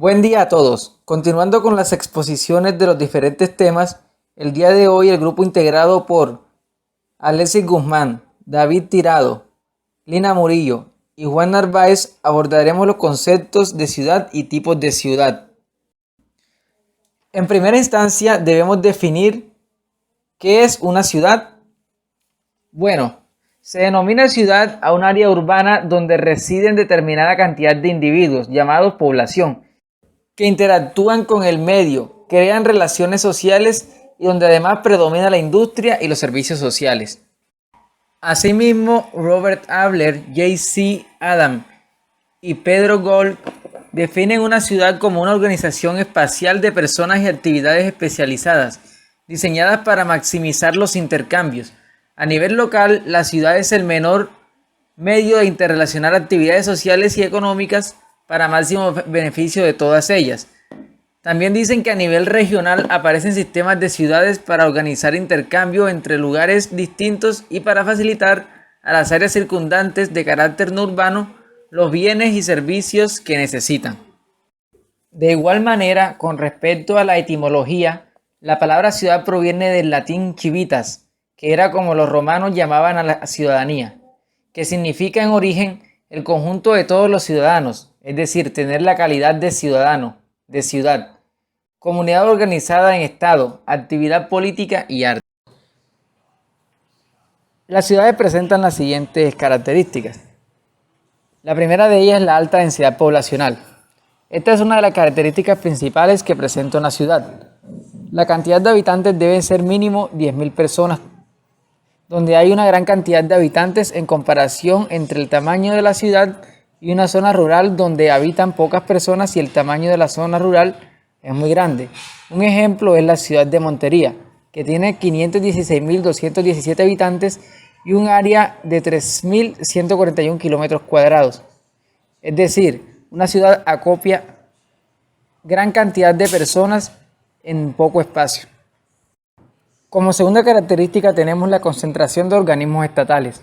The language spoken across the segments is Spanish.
Buen día a todos. Continuando con las exposiciones de los diferentes temas, el día de hoy el grupo integrado por Alexis Guzmán, David Tirado, Lina Murillo y Juan Narváez abordaremos los conceptos de ciudad y tipos de ciudad. En primera instancia debemos definir qué es una ciudad. Bueno, se denomina ciudad a un área urbana donde residen determinada cantidad de individuos, llamados población, que interactúan con el medio, crean relaciones sociales y donde además predomina la industria y los servicios sociales. Asimismo, Robert Adler, J.C. Adam y Pedro Gold definen una ciudad como una organización espacial de personas y actividades especializadas, diseñadas para maximizar los intercambios. A nivel local, la ciudad es el menor medio de interrelacionar actividades sociales y económicas para máximo beneficio de todas ellas. También dicen que a nivel regional aparecen sistemas de ciudades para organizar intercambio entre lugares distintos y para facilitar a las áreas circundantes de carácter no urbano los bienes y servicios que necesitan. De igual manera, con respecto a la etimología, la palabra ciudad proviene del latín civitas, que era como los romanos llamaban a la ciudadanía, que significa en origen el conjunto de todos los ciudadanos, es decir, tener la calidad de ciudadano, de ciudad, comunidad organizada en estado, actividad política y arte. Las ciudades presentan las siguientes características. La primera de ellas es la alta densidad poblacional. Esta es una de las características principales que presenta una ciudad. La cantidad de habitantes debe ser mínimo 10.000 personas, donde hay una gran cantidad de habitantes en comparación entre el tamaño de la ciudad y una zona rural donde habitan pocas personas y el tamaño de la zona rural es muy grande. Un ejemplo es la ciudad de Montería, que tiene 516.217 habitantes y un área de 3.141 kilómetros cuadrados. Es decir, una ciudad acopia gran cantidad de personas en poco espacio. Como segunda característica tenemos la concentración de organismos estatales.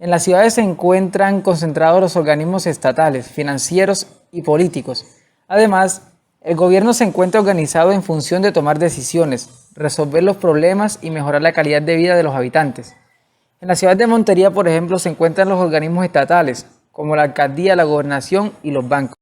En las ciudades se encuentran concentrados los organismos estatales, financieros y políticos. Además, el gobierno se encuentra organizado en función de tomar decisiones, resolver los problemas y mejorar la calidad de vida de los habitantes. En la ciudad de Montería, por ejemplo, se encuentran los organismos estatales, como la alcaldía, la gobernación y los bancos.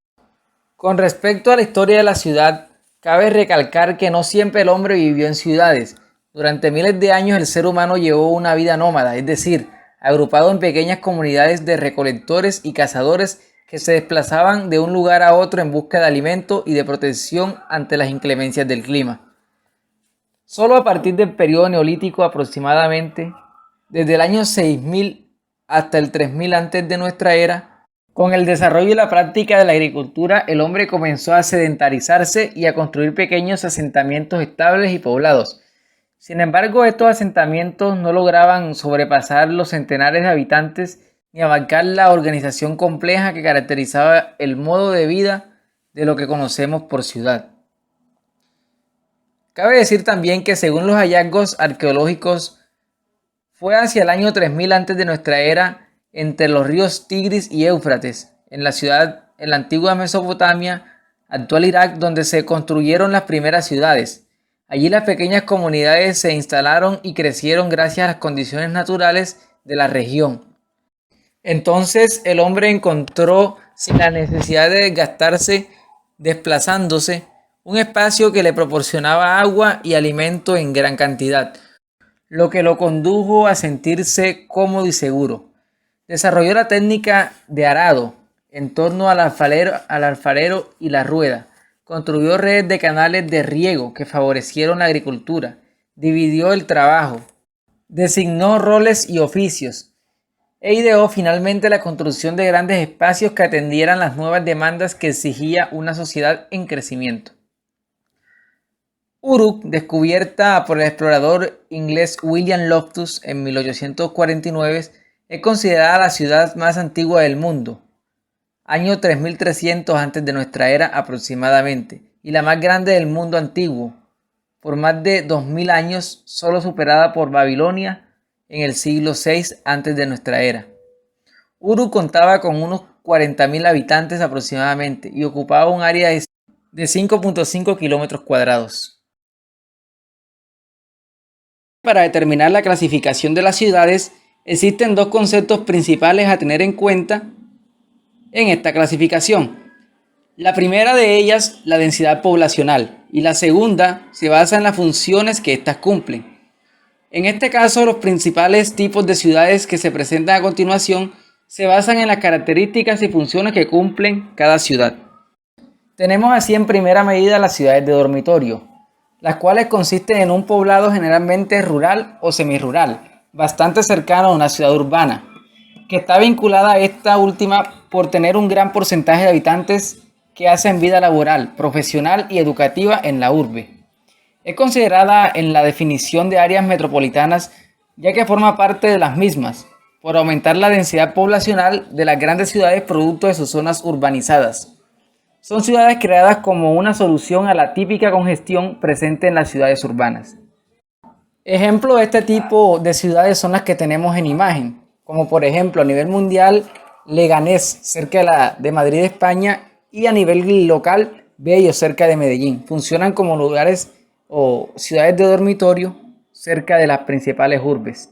Con respecto a la historia de la ciudad, cabe recalcar que no siempre el hombre vivió en ciudades. Durante miles de años el ser humano llevó una vida nómada, es decir, agrupado en pequeñas comunidades de recolectores y cazadores que se desplazaban de un lugar a otro en busca de alimento y de protección ante las inclemencias del clima. Solo a partir del periodo neolítico aproximadamente, desde el año 6000 hasta el 3000 antes de nuestra era, con el desarrollo y la práctica de la agricultura, el hombre comenzó a sedentarizarse y a construir pequeños asentamientos estables y poblados. Sin embargo, estos asentamientos no lograban sobrepasar los centenares de habitantes ni abarcar la organización compleja que caracterizaba el modo de vida de lo que conocemos por ciudad. Cabe decir también que según los hallazgos arqueológicos, fue hacia el año 3000 antes de nuestra era, entre los ríos Tigris y Éufrates, en la antigua Mesopotamia, actual Irak, donde se construyeron las primeras ciudades. Allí las pequeñas comunidades se instalaron y crecieron gracias a las condiciones naturales de la región. Entonces el hombre encontró, sin la necesidad de desgastarse desplazándose, un espacio que le proporcionaba agua y alimento en gran cantidad, lo que lo condujo a sentirse cómodo y seguro. Desarrolló la técnica de arado en torno al alfarero y la rueda. Construyó redes de canales de riego que favorecieron la agricultura. Dividió el trabajo. Designó roles y oficios. E ideó finalmente la construcción de grandes espacios que atendieran las nuevas demandas que exigía una sociedad en crecimiento. Uruk, descubierta por el explorador inglés William Loftus en 1849, es considerada la ciudad más antigua del mundo, año 3300 antes de nuestra era aproximadamente, y la más grande del mundo antiguo, por más de 2000 años, solo superada por Babilonia en el siglo VI antes de nuestra era. Uruk contaba con unos 40.000 habitantes aproximadamente y ocupaba un área de de 5.5 kilómetros cuadrados. Para determinar la clasificación de las ciudades, existen dos conceptos principales a tener en cuenta en esta clasificación. La primera de ellas, la densidad poblacional, y la segunda se basa en las funciones que éstas cumplen. En este caso, los principales tipos de ciudades que se presentan a continuación se basan en las características y funciones que cumplen cada ciudad. Tenemos así en primera medida las ciudades de dormitorio, las cuales consisten en un poblado generalmente rural o semirural, bastante cercano a una ciudad urbana, que está vinculada a esta última por tener un gran porcentaje de habitantes que hacen vida laboral, profesional y educativa en la urbe. Es considerada en la definición de áreas metropolitanas ya que forma parte de las mismas, por aumentar la densidad poblacional de las grandes ciudades producto de sus zonas urbanizadas. Son ciudades creadas como una solución a la típica congestión presente en las ciudades urbanas. Ejemplo de este tipo de ciudades son las que tenemos en imagen, como por ejemplo a nivel mundial Leganés, cerca de Madrid, España, y a nivel local Bello, cerca de Medellín. Funcionan como lugares o ciudades de dormitorio cerca de las principales urbes.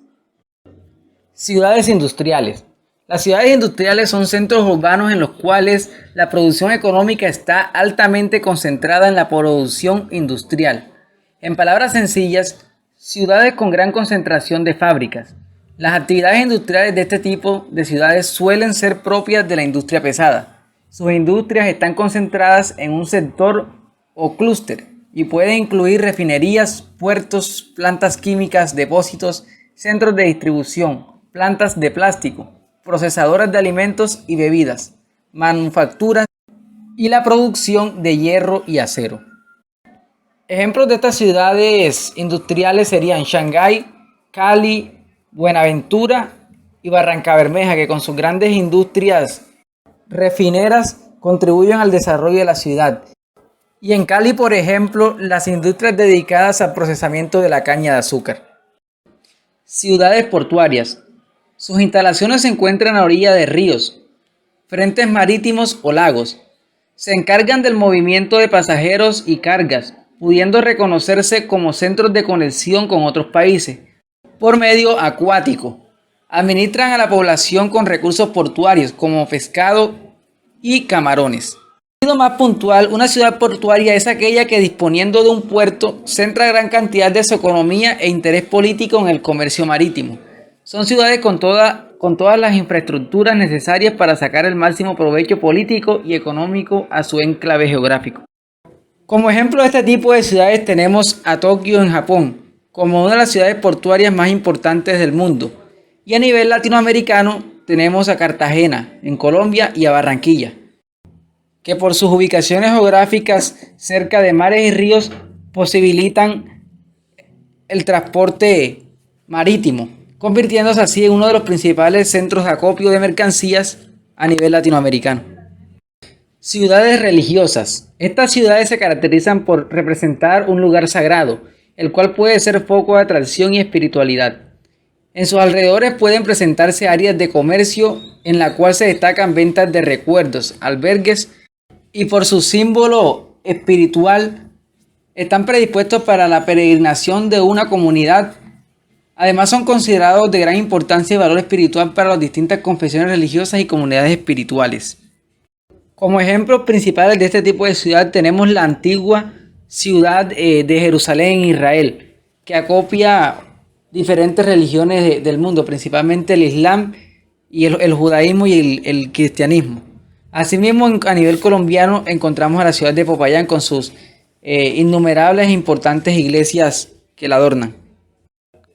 Ciudades industriales. Las ciudades industriales son centros urbanos en los cuales la producción económica está altamente concentrada en la producción industrial. En palabras sencillas, ciudades con gran concentración de fábricas. Las actividades industriales de este tipo de ciudades suelen ser propias de la industria pesada. Sus industrias están concentradas en un sector o clúster y pueden incluir refinerías, puertos, plantas químicas, depósitos, centros de distribución, plantas de plástico, procesadoras de alimentos y bebidas, manufacturas y la producción de hierro y acero. Ejemplos de estas ciudades industriales serían Shanghái, Cali, Buenaventura y Barrancabermeja, que con sus grandes industrias refineras contribuyen al desarrollo de la ciudad. Y en Cali, por ejemplo, las industrias dedicadas al procesamiento de la caña de azúcar. Ciudades portuarias. Sus instalaciones se encuentran a orilla de ríos, frentes marítimos o lagos. Se encargan del movimiento de pasajeros y cargas, pudiendo reconocerse como centros de conexión con otros países. Por medio acuático, administran a la población con recursos portuarios como pescado y camarones. Más puntual, una ciudad portuaria es aquella que, disponiendo de un puerto, centra gran cantidad de su economía e interés político en el comercio marítimo. Son ciudades con todas las infraestructuras necesarias para sacar el máximo provecho político y económico a su enclave geográfico. Como ejemplo de este tipo de ciudades tenemos a Tokio en Japón, como una de las ciudades portuarias más importantes del mundo. Y a nivel latinoamericano tenemos a Cartagena en Colombia y a Barranquilla, que por sus ubicaciones geográficas cerca de mares y ríos posibilitan el transporte marítimo, convirtiéndose así en uno de los principales centros de acopio de mercancías a nivel latinoamericano. Ciudades religiosas. Estas ciudades se caracterizan por representar un lugar sagrado, el cual puede ser foco de atracción y espiritualidad. En sus alrededores pueden presentarse áreas de comercio en la cual se destacan ventas de recuerdos, albergues, y por su símbolo espiritual están predispuestos para la peregrinación de una comunidad. Además son considerados de gran importancia y valor espiritual para las distintas confesiones religiosas y comunidades espirituales. Como ejemplos principales de este tipo de ciudad tenemos la antigua ciudad de Jerusalén en Israel, que acopia diferentes religiones del mundo, principalmente el Islam y el judaísmo y el cristianismo. Asimismo, a nivel colombiano encontramos a la ciudad de Popayán con sus innumerables e importantes iglesias que la adornan.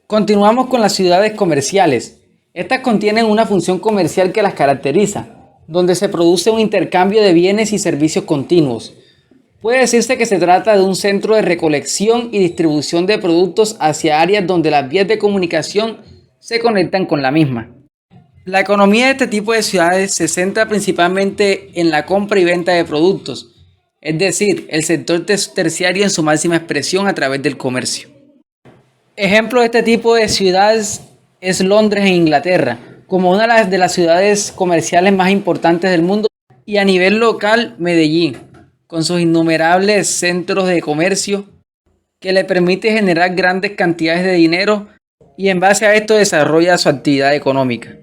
Continuamos con las ciudades comerciales. Estas contienen una función comercial que las caracteriza, donde se produce un intercambio de bienes y servicios continuos. Puede decirse que se trata de un centro de recolección y distribución de productos hacia áreas donde las vías de comunicación se conectan con la misma. La economía de este tipo de ciudades se centra principalmente en la compra y venta de productos, es decir, el sector terciario en su máxima expresión a través del comercio. Ejemplo de este tipo de ciudades es Londres en Inglaterra, como una de las ciudades comerciales más importantes del mundo, y a nivel local Medellín, con sus innumerables centros de comercio, que le permite generar grandes cantidades de dinero y en base a esto desarrolla su actividad económica.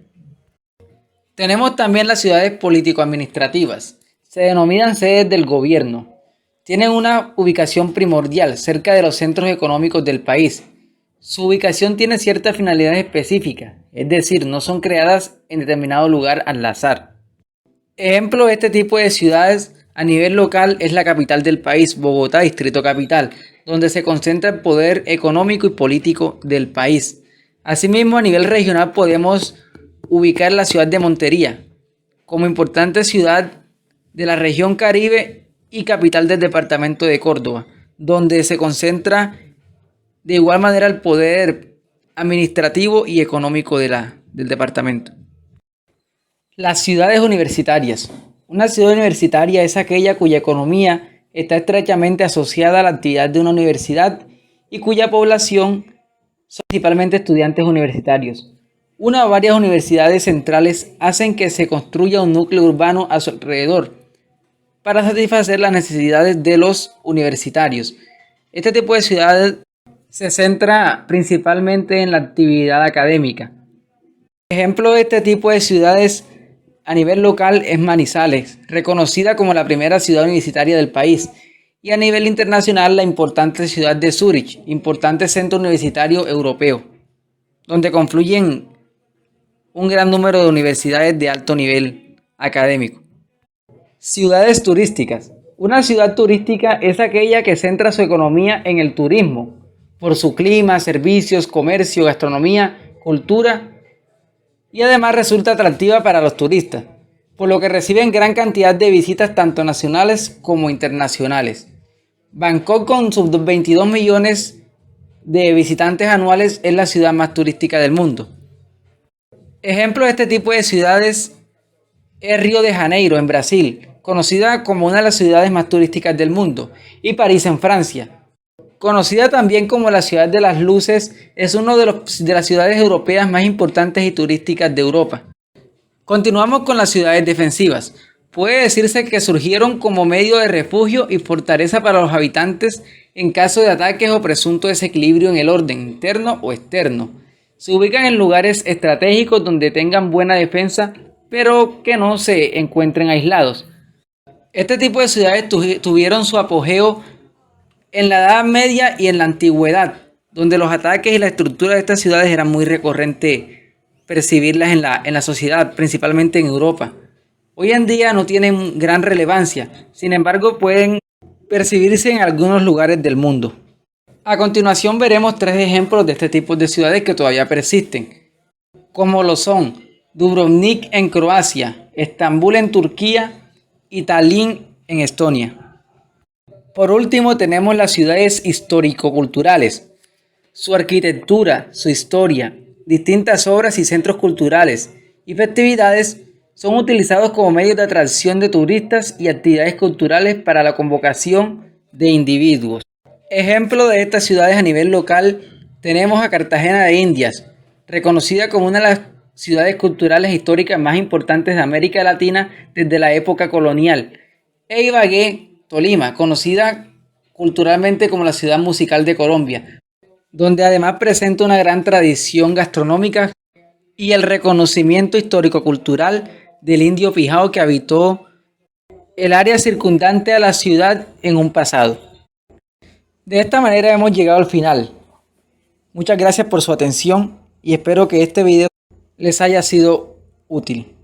Tenemos también las ciudades político-administrativas. Se denominan sedes del gobierno. Tienen una ubicación primordial cerca de los centros económicos del país. Su ubicación tiene ciertas finalidades específicas, es decir, no son creadas en determinado lugar al azar. Ejemplo de este tipo de ciudades a nivel local es la capital del país, Bogotá, Distrito Capital, donde se concentra el poder económico y político del país. Asimismo, a nivel regional podemos ubicar la ciudad de Montería como importante ciudad de la región Caribe y capital del departamento de Córdoba, donde se concentra de igual manera el poder administrativo y económico del departamento. Las ciudades universitarias. Una ciudad universitaria es aquella cuya economía está estrechamente asociada a la actividad de una universidad y cuya población son principalmente estudiantes universitarios. Una o varias universidades centrales hacen que se construya un núcleo urbano a su alrededor para satisfacer las necesidades de los universitarios. Este tipo de ciudades se centra principalmente en la actividad académica. Ejemplo de este tipo de ciudades a nivel local es Manizales, reconocida como la primera ciudad universitaria del país, y a nivel internacional la importante ciudad de Zúrich, importante centro universitario europeo, donde confluyen un gran número de universidades de alto nivel académico. Ciudades turísticas. Una ciudad turística es aquella que centra su economía en el turismo, por su clima, servicios, comercio, gastronomía, cultura, y además resulta atractiva para los turistas, por lo que reciben gran cantidad de visitas tanto nacionales como internacionales. Bangkok, con sus 22 millones de visitantes anuales, es la ciudad más turística del mundo. Ejemplo de este tipo de ciudades es Río de Janeiro, en Brasil, conocida como una de las ciudades más turísticas del mundo, y París, en Francia. Conocida también como la ciudad de las luces, es una de las ciudades europeas más importantes y turísticas de Europa. Continuamos con las ciudades defensivas. Puede decirse que surgieron como medio de refugio y fortaleza para los habitantes en caso de ataques o presunto desequilibrio en el orden interno o externo. Se ubican en lugares estratégicos donde tengan buena defensa, pero que no se encuentren aislados. Este tipo de ciudades tuvieron su apogeo en la Edad Media y en la Antigüedad, donde los ataques y la estructura de estas ciudades eran muy recurrente percibirlas en la sociedad, principalmente en Europa. Hoy en día no tienen gran relevancia, sin embargo pueden percibirse en algunos lugares del mundo. A continuación veremos 3 ejemplos de este tipo de ciudades que todavía persisten, como lo son Dubrovnik en Croacia, Estambul en Turquía y Tallinn en Estonia. Por último tenemos las ciudades histórico-culturales. Su arquitectura, su historia, distintas obras y centros culturales y festividades son utilizados como medios de atracción de turistas y actividades culturales para la convocación de individuos. Ejemplo de estas ciudades a nivel local tenemos a Cartagena de Indias, reconocida como una de las ciudades culturales históricas más importantes de América Latina desde la época colonial, e Ibagué, Tolima, conocida culturalmente como la ciudad musical de Colombia, donde además presenta una gran tradición gastronómica y el reconocimiento histórico-cultural del indio pijao que habitó el área circundante a la ciudad en un pasado. De esta manera hemos llegado al final. Muchas gracias por su atención y espero que este video les haya sido útil.